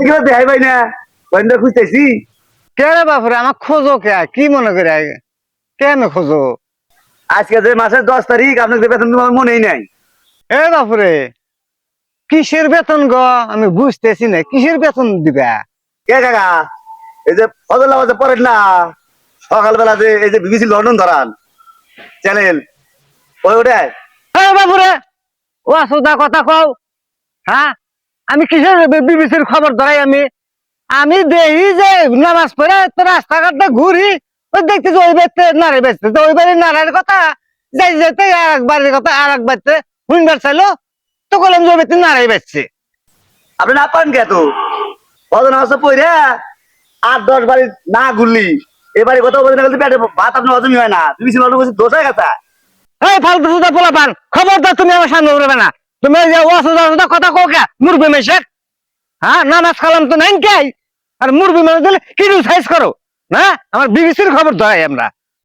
কিবা দেখাই পাই না বন্ধ খুঁজতেছি। কে রে বাপরে আমার খোঁজো কে কি মনে করে কে আমি খোঁজো? আজকে যে মাসের 10 তারিখ আপনার যে বেতন তোমার মনেই নাই। এ বাপরে কিসের বেতন গো আমি বুঝতেছি না কিসের বেতন দিবা? কে কাকা এই যে ফজল নামাজে পড়েন না সকালবেলা যে এই যে বিবিসি লন্ডন ধরান চ্যানেল ওই ওটাই। এ বাপরে ও আসোদা কথা কও। হ্যাঁ আমি কিসের বিবিসির খবর ধরাই আমি আমি দেখি যে নামাজ পড়ে তো রাস্তাঘাটে ঘুরি ওই দেখতে যে ওই বাড়িতে নাড়ে বেচতে তো ওই বাড়ির নাড়ার কথা যাই যেতে আর এক বাড়ির কথা আর এক বাড়িতে শুনবার চাইলো তো বললাম যে ওই বাড়িতে নাড়াই বেচছে। আপনি না পান কে তো ফজল নামাজে পড়ে 8-10 বাড়ি না ঘুরলি এবারে কথা বলতে গেলে পেটে ভাত আপনার হজমই হয় না বিবিসি লন্ডন বসে দোষ হয়ে গেছে। এই ফালতু সুদা পোলা পান খবরদার তুমি আমার সামনে উঠবে না। তুমি এই যে ওয়াসুদা কথা কও কে মুরবি মেশে? হ্যাঁ নামাজ কালাম তো নাই কে আর মুরবি মানুষ দিলে কি সাইজ করো না আমার বিবিসির খবর ধরাই আমরা।